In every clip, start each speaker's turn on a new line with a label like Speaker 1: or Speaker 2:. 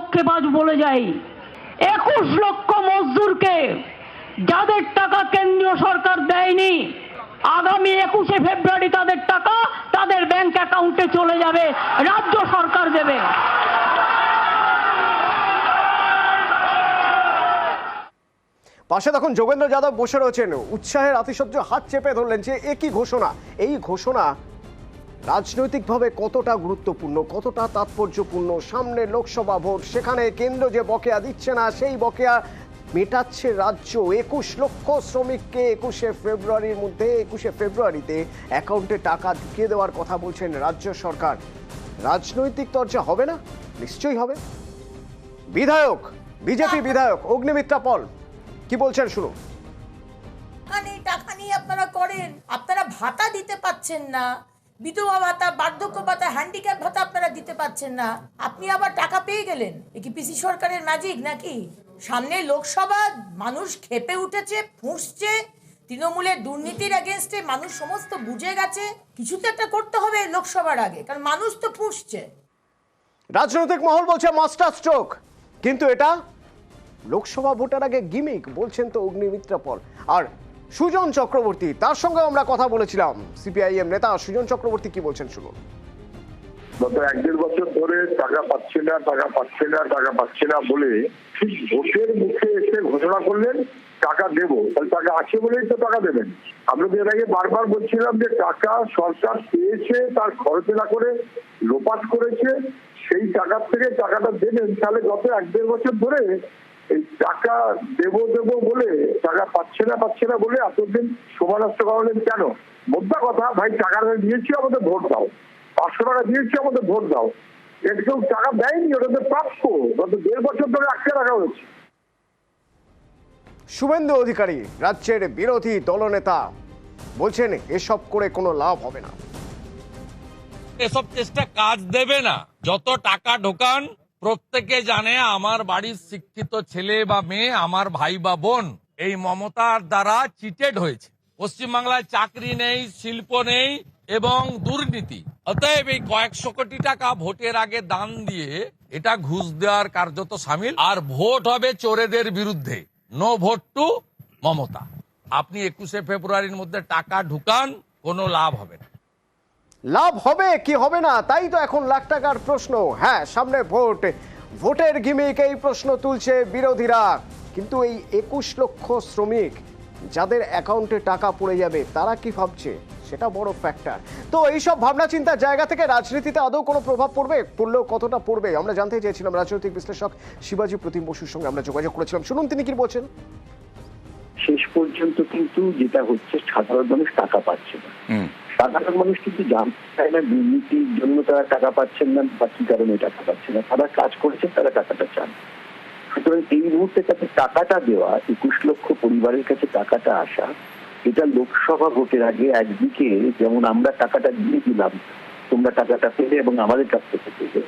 Speaker 1: ধোঁকেবাজ বলে যাই, 21 লক্ষ মজদুরকে যাদের টাকা কেন্দ্রীয় সরকার দেয়নি, আগামী 21শে ফেব্রুয়ারি তাদের টাকা তাদের ব্যাংক অ্যাকাউন্টে চলে যাবে, রাজ্য সরকার দেবে।
Speaker 2: পাশে তখন যোগেন্দ্র যাদব বসে রয়েছেন, উৎসাহের আতিশয্য হাত চেপে ধরলেন যে একই ঘোষণা, এই ঘোষণা রাজনৈতিকভাবে কতটা গুরুত্বপূর্ণ, কতটা তাৎপর্যপূর্ণ। সামনে লোকসভা ভোট, সেখানে কেন্দ্র যে বকেয়া দিচ্ছে না সেই বকেয়া মেটাচ্ছে রাজ্য। 21 লক্ষ শ্রমিককে 21শে ফেব্রুয়ারির মধ্যে 21শে ফেব্রুয়ারিতে অ্যাকাউন্টে টাকা ঢুকিয়ে দেওয়ার কথা বলছেন রাজ্য সরকার। রাজনৈতিক চর্চা হবে না? নিশ্চয়ই হবে। বিধায়ক, বিজেপি বিধায়ক অগ্নিমিত্রা পল কি বলছেন শুনুন।
Speaker 3: টাকা নিয়ে আপনারা করেন, আপনারা ভাতা দিতে পাচ্ছেন না, বিধবা ভাতা, বার্ধক্য ভাতা, হ্যান্ডিক্যাপ ভাতা আপনারা দিতে পাচ্ছেন না, আপনি আবার টাকা পেয়ে গেলেন। এ কি পিসি সরকারের ম্যাজিক নাকি? সামনে লোকসভা, মানুষ ক্ষেপে উঠেছে, ফুঁসছে, তৃণমূলের দুর্নীতির এগেনস্টে মানুষ সমস্ত বুঝে গেছে। কিছু তো একটা করতে হবে লোকসভার আগে, কারণ মানুষ তো ফুঁসছে।
Speaker 2: রাজনৈতিক মহল বলছে মাস্টার স্ট্রোক, কিন্তু এটা লোকসভা ভোটের আগে গিমিক বলছেন তো অগ্নিমিত্রা পল। আর সুজন চক্রবর্তী, তার সঙ্গে আমরা কথা বলেছিলাম, সিপিআইএম নেতা সুজন চক্রবর্তী কি বলছেন শুনুন।
Speaker 4: গত 1-1.5 বছর ধরে টাকা পাচ্ছে না টাকা পাচ্ছে না টাকা পাচ্ছে না বলে ঠিক ভোটের মুখে এসে ঘোষণা করলেন টাকা দেবো। তাহলে টাকা আছে বলেই তো টাকা দেবেন। আমরা এর আগে বারবার বলছিলাম যে টাকা সরকার পেয়েছে, তার খরচ না করে লোপাট করেছে, সেই টাকার থেকে টাকাটা দেবেন। তাহলে গত 1-1.5 বছর ধরে এই টাকা দেবো দেবো বলে টাকা পাচ্ছে না বলে এতদিন সময় নষ্ট করালেন কেন? মোদ্দা কথা, ভাই টাকাটা দিয়েছি আমাদের ভোট দাও, 500 টাকা দিয়েছি আমাদের ভোট দাও। এটা কেউ টাকা দেয়নি, ওটা তো প্রাপ্য। গত 1.5 বছর ধরে আটকে রাখা হয়েছে।
Speaker 2: শুভেন্দু অধিকারী, রাজ্যের বিরোধী দলনেতা, বলছেন এসব করে কোনো লাভ হবে না,
Speaker 5: এসব চেষ্টা কাজ দেবে না। যত টাকা ঢোকান, প্রত্যেকে জানে আমার বাড়ির শিক্ষিত ছেলে বা মেয়ে, আমার ভাই বা বোন এই মমতার দ্বারা চিটেড হয়েছে। পশ্চিমবাংলায় চাকরি নেই, শিল্প নেই এবং দুর্নীতি। অতএব এই কয়েকশো কোটি টাকা ভোটের আগে দান দিয়ে এটা ঘুষ দেওয়ার কার্যত সামিল। আর ভোট হবে চোরেদের বিরুদ্ধে। No vote to Mamata. আপনি 21শে ফেব্রুয়ারির মধ্যে টাকা ঢুকান, কোনো লাভ হবে না।
Speaker 2: লাভ হবে কি হবে না তাই তো এখন লাখ টাকার প্রশ্ন। হ্যাঁ, সামনে ভোট, ভোটের গিমিক এই প্রশ্ন তুলছে বিরোধীরা। কিন্তু এই 21 লক্ষ শ্রমিক যাদের অ্যাকাউন্টে টাকা পড়ে যাবে, তারা কি ভাবছে সেটা বড় ফ্যাক্টর। তো এইসব ভাবনা চিন্তার জায়গা থেকে রাজনীতিতে আদৌ কোনো প্রভাব পড়বে? পড়লেও কতটা পড়বে আমরা জানতে চেয়েছিলাম। রাজনৈতিক বিশ্লেষক শিবাজি প্রতিম বসুর সঙ্গে আমরা যোগাযোগ করেছিলাম, শুনুন তিনি কি বলছেন।
Speaker 6: শেষ পর্যন্ত কিন্তু যেটা হচ্ছে, সাধারণ মানুষ টাকা পাচ্ছে না। সাধারণ মানুষ কিন্তু জানতে চায় না দুর্নীতির জন্য তারা টাকা পাচ্ছেন না বা কি কারণে টাকা পাচ্ছে না। তারা কাজ করেছে, তারা টাকাটা চান। সুতরাং এই মুহূর্তে তাকে টাকাটা দেওয়া, 21 লক্ষ পরিবারের কাছে টাকাটা আসা, এটা লোকসভা ভোটের আগে একদিকে যেমন আমরা টাকাটা দিয়ে দিলাম, তোমরা টাকাটা পেলে এবং আমাদের কাছ থেকে পেলে,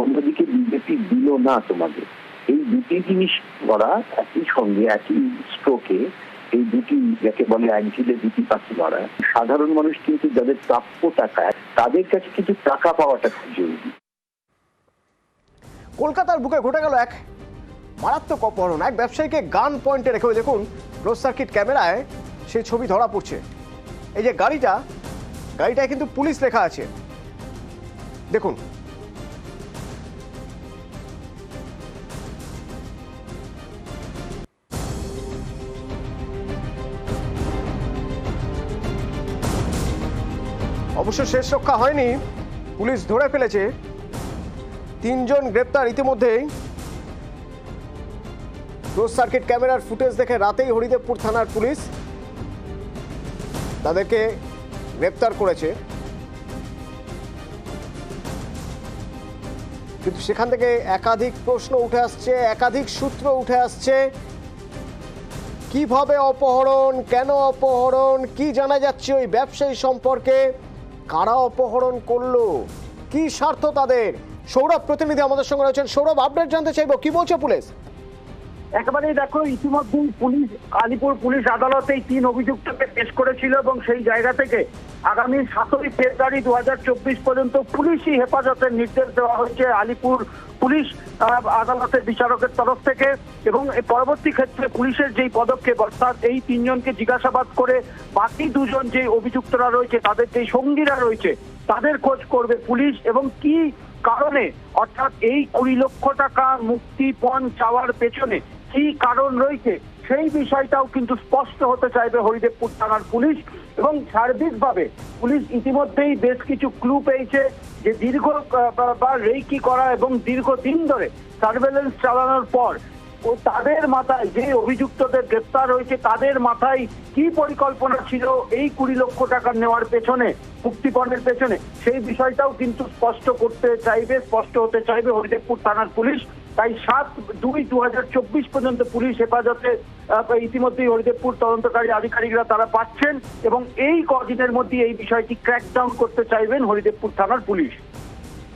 Speaker 6: অন্যদিকে বিজেপি দিল না তোমাদের। এই দুটি জিনিস করা একই সঙ্গে, একই স্ট্রোকে, এই দুটি যাকে বলে এক ঢিলে দুটি পাখি মারা। সাধারণ মানুষ কিন্তু যাদের প্রাপ্য টাকা, তাদের কাছে কিন্তু টাকা পাওয়াটা খুব জরুরি।
Speaker 2: কলকাতার বুকে ঘটে গেল এক মারাত্মক অপহরণ। এক ব্যবসায়ীকে গান পয়েন্টে রেখে, দেখুন ক্লোজ সার্কিট ক্যামেরায় সেই ছবি ধরা পড়ছে। এই যে গাড়িটায় কিন্তু পুলিশ লেখা আছে, দেখুন। অবশ্য শেষ রক্ষা হয়নি, পুলিশ ধরে ফেলেছে। 3 জন গ্রেপ্তার ইতিমধ্যেই। ক্লোজ সার্কিট ক্যামেরার ফুটেজ দেখে রাতেই হরিদেবপুর থানার পুলিশ তাদেরকে গ্রেপ্তার করেছে। কিন্তু সেখান থেকে একাধিক প্রশ্ন উঠে আসছে, একাধিক সূত্র উঠে আসছে। কিভাবে অপহরণ, কেন অপহরণ, কি জানা যাচ্ছে ওই ব্যবসায়ী সম্পর্কে, কারা অপহরণ করলো, কি স্বার্থ তাদের। সৌরভ প্রতিনিধি আমাদের সঙ্গে রয়েছেন। সৌরভ, আপডেট জানতে চাইবো, কি বলছে পুলিশ?
Speaker 7: একেবারেই দেখো, ইতিমধ্যেই পুলিশ, আলিপুর পুলিশ আদালতে এই 3 অভিযুক্তকে পেশ করেছিল এবং সেই জায়গা থেকে আগামী 7ই ফেব্রুয়ারি 2024 পর্যন্ত পুলিশি হেফাজতের নির্দেশ দেওয়া হয়েছে আলিপুর পুলিশ আদালতের বিচারকের তরফ থেকে। এবং পরবর্তী ক্ষেত্রে পুলিশের যেই পদক্ষেপ, অর্থাৎ এই 3 জনকে জিজ্ঞাসাবাদ করে বাকি 2 জন যে অভিযুক্তরা রয়েছে, তাদের যে সঙ্গীরা রয়েছে, তাদের খোঁজ করবে পুলিশ। এবং কি কারণে, অর্থাৎ এই 20 লক্ষ টাকা মুক্তিপণ চাওয়ার পেছনে কি কারণ রয়েছে, সেই বিষয়টাও কিন্তু স্পষ্ট হতে চাইবে হরিদেবপুর থানার পুলিশ। এবং সার্বিকভাবে পুলিশ ইতিমধ্যেই বেশ কিছু ক্লু পেয়েছে যে দীর্ঘ বা রেকি করা এবং দীর্ঘদিন ধরে সার্ভেলেন্স চালানোর পর ও তাদের মাথায়, যে অভিযুক্তদের গ্রেপ্তার হয়েছে, তাদের মাথায় কি পরিকল্পনা ছিল এই 20 লক্ষ টাকা নেওয়ার পেছনে, মুক্তিপণের পেছনে, সেই বিষয়টাও কিন্তু স্পষ্ট হতে চাইবে হরিদেবপুর থানার পুলিশ। তাই 7/2/2024 পর্যন্ত পুলিশ হেফাজতে ইতিমধ্যেই হরিদেবপুর তদন্তকারী আধিকারিকরা তারা পাচ্ছেন এবং এই কদিনের মধ্যে এই বিষয়টি ক্র্যাকডাউন করতে চাইবেন হরিদেবপুর থানার পুলিশ।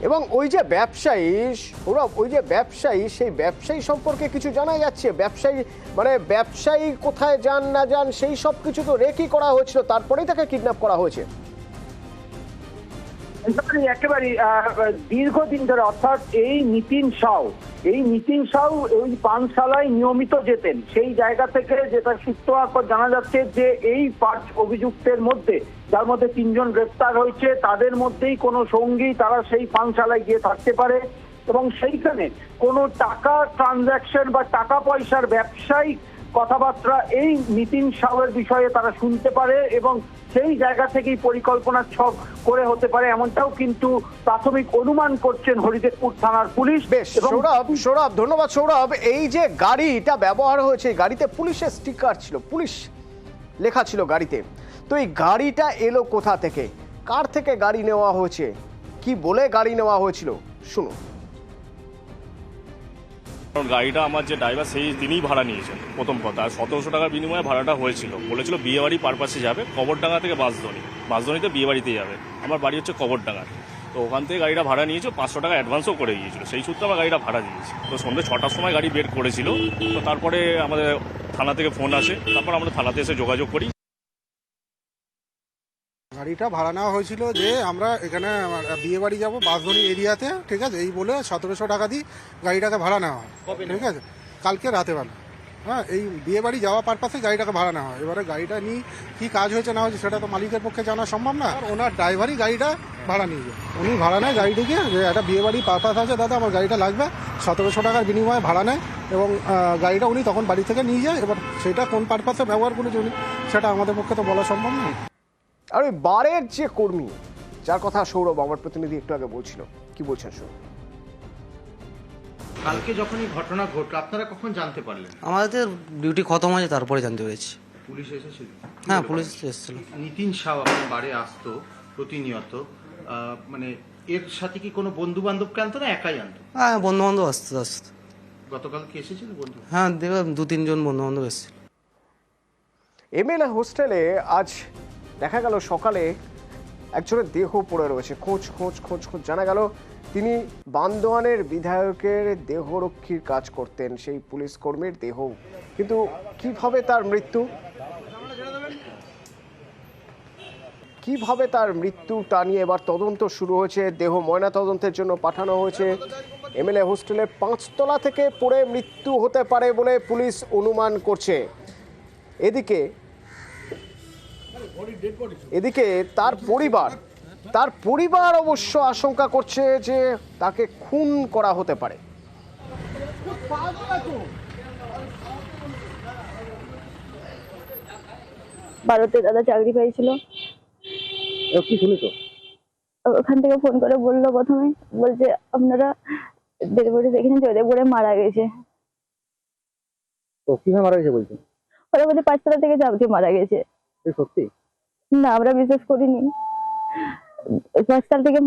Speaker 2: এবং ওই যে ব্যবসায়ী সৌরভ, ওই যে ব্যবসায়ী, সেই ব্যবসায়ী সম্পর্কে কিছু জানা যাচ্ছে? ব্যবসায়ী কোথায় যান না যান সেই সব কিছু তো রেকি করা হয়েছিল, তারপরেই তাকে কিডন্যাপ করা হয়েছে।
Speaker 7: একেবারে দীর্ঘদিন ধরে, অর্থাৎ এই নিতিন সাউ ওই পানশালায় নিয়মিত যেতেন। সেই জায়গা থেকে যেটা সূত্র পর জানা যাচ্ছে যে এই 5 অভিযুক্তের মধ্যে, যার মধ্যে 3 জন গ্রেপ্তার হয়েছে, তাদের মধ্যেই কোনো সঙ্গী তারা সেই পানশালায় গিয়ে থাকতে পারে এবং সেইখানে কোনো টাকা ট্রানজাকশন বা টাকা পয়সার ব্যবসায়িক কথাবার্তা এই নিতিন সাউয়ের বিষয়ে তারা শুনতে পারে এবং সেই জায়গা থেকেই পরিকল্পনা ছক করে হতে পারে, এমনটাও কিন্তু প্রাথমিক অনুমান করছেন হরিদেবপুর থানার পুলিশ।
Speaker 2: বেশ সৌরভ, ধন্যবাদ সৌরভ। এই যে গাড়িটা ব্যবহার হয়েছে, গাড়িতে পুলিশের স্টিকার ছিল, পুলিশ লেখা ছিল গাড়িতে, তো এই গাড়িটা এলো কোথা থেকে, কার থেকে গাড়ি নেওয়া হয়েছে, কি বলে গাড়ি নেওয়া হয়েছিল শুনুন।
Speaker 8: কারণ গাড়িটা আমার যে ড্রাইভার সেই দিনই ভাড়া নিয়েছেন প্রথম কথা, আর 1700 টাকার বিনিময়ে ভাড়াটা হয়েছিল। বলেছিল বিয়েবাড়ি পারপাসে যাবে, কবরডাঙ্গা থেকে বাঁশধনীতে বিয়েবাড়িতে যাবে। আমার বাড়ি হচ্ছে কবরডাঙ্গা, তো ওখান থেকে গাড়িটা ভাড়া নিয়েছিল, 500 টাকা অ্যাডভান্সও করে গিয়েছিল। সেই সূত্রে আমার গাড়িটা ভাড়া দিয়েছি। তো সন্ধ্যে 6টার সময় গাড়ি বের করেছিল, তো তারপরে আমাদের থানা থেকে ফোন আসে, তারপর আমরা থানাতে এসে যোগাযোগ করি।
Speaker 9: গাড়িটা ভাড়া নেওয়া হয়েছিল যে আমরা এখানে বিয়ে বাড়ি যাবো বাঁশধনী এরিয়াতে, ঠিক আছে, এই বলে 1700 টাকা দিয়ে গাড়িটাকে ভাড়া নেওয়া হয়, ঠিক আছে, কালকে রাতেবেলা। হ্যাঁ, এই বিয়ে বাড়ি যাওয়া পারপাসে গাড়িটাকে ভাড়া নেওয়া হয়। এবারে গাড়িটা নিয়ে কি কাজ হয়েছে না হয়েছে সেটা তো মালিকের পক্ষে জানা সম্ভব না। ওনার ড্রাইভারই গাড়িটা ভাড়া নিয়ে যায়, উনি ভাড়া নেয় গাড়িটিকে, যে একটা বিয়ে বাড়ি পারপাস আছে দাদা, আমার গাড়িটা লাগবে, 1700 টাকার বিনিময়ে ভাড়া নেয় এবং গাড়িটা উনি তখন বাড়ি থেকে নিয়ে যায়। এবার সেটা কোন পারপাসে ব্যবহার করেছে উনি, সেটা আমাদের পক্ষে তো বলা সম্ভব না।
Speaker 2: আর ওই বারের যে কর্মী, যার কথা সৌরভ আমার প্রতিনিধি একটু আগে বলছিল, কি বলছেন সৌরভ?
Speaker 10: কালকে যখন এই ঘটনা ঘটলো আপনারা কখন জানতে পারলেন?
Speaker 11: আমাদের ডিউটি খতম হয়েছে তারপরে জানতে পেরেছি।
Speaker 10: পুলিশ এসেছিল?
Speaker 11: হ্যাঁ, পুলিশ এসেছিল।
Speaker 10: নিতিন সাউ আপনার বাড়ি আসতো প্রতিনিয়ত, মানে এর সাথে কি কোনো বন্ধু বান্ধবকে আনতো না একাই আনতো?
Speaker 11: হ্যাঁ, বন্ধু বান্ধব আসতো।
Speaker 10: গতকাল কি এসেছিল বন্ধু?
Speaker 11: হ্যাঁ, দেখলাম 2-3 জন বন্ধু বান্ধব এসেছিল।
Speaker 2: এমএলএ হোস্টেলে আজ দেখা গেল সকালে একজনের দেহ পড়ে রয়েছে। খোঁজ জানা গেল তিনি বান্দোয়ানের বিধায়কের দেহরক্ষীর কাজ করতেন, সেই পুলিশ কর্মীর দেহ। কিন্তু কিভাবে তার মৃত্যুটা নিয়ে এবার তদন্ত শুরু হয়েছে। দেহ ময়না তদন্তের জন্য পাঠানো হয়েছে। এমএলএ হোস্টেলের 5 তলা থেকে পড়ে মৃত্যু হতে পারে বলে পুলিশ অনুমান করছে। এদিকে তার পরিবার অবশ্য আশঙ্কা করছে যে তাকে খুন করা হতে পারে।
Speaker 12: ভারতে দাদা চাকরি পেয়েছিল,
Speaker 2: কি শুনেছো?
Speaker 12: ওখান থেকে ফোন করে বললো, প্রথমে বলছে আপনারা ডেলিভারি দেখেছেন, জয়দেবপুরে মারা গেছে।
Speaker 2: তো কিভাবে মারা গেছে বলছে?
Speaker 12: ওরা বলছে 5 তলা থেকে ঝাঁপ দিয়ে মারা গেছে।
Speaker 2: সত্যি
Speaker 12: না, আমরা বিশ্বাস করিনি। 5 তলা থেকে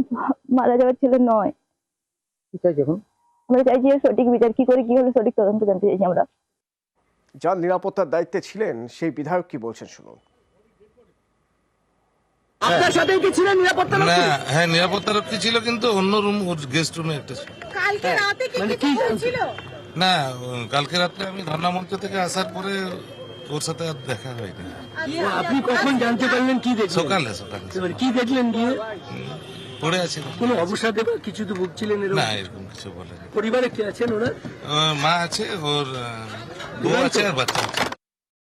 Speaker 12: মারা যাওয়ার ছেলে নয়।
Speaker 2: কি চাইছি এখন?
Speaker 12: আমরা চাইছি সঠিক বিচার, কি হলো সঠিক তদন্ত জানতে চাইছি আমরা।
Speaker 2: যার নিরাপত্তার দায়িত্বে ছিলেন সেই বিধায়ক কি বলছেন শুনুন।
Speaker 13: আপনার সাথে কি ছিলেন নিরাপত্তা রক্ষী? না, হ্যাঁ, নিরাপত্তা রক্ষী ছিল, কিন্তু অন্য রুম, গেস্ট রুমে একটা ছিল। কালকে রাতে কি হয়েছিল?
Speaker 14: না কালকে রাত্রে আমি ধর্ণা মঞ্চ থেকে আসার পরে ওর সাথে আর দেখা হয়নি।
Speaker 13: আপনি কখন জানতে পারলেন, কি দেখলেন?
Speaker 14: সকালে
Speaker 13: এবার কি দেখলেন গিয়ে?
Speaker 14: পড়ে আছে।
Speaker 13: কোনো অবসাদে বা কিছু তো ভুগছিলেন?
Speaker 14: না, এরকম কিছু বলেনি।
Speaker 13: পরিবারে কে আছেন ওনার?
Speaker 14: ওর মা আছে, ওর বউ আছে আর বাচ্চা আছে।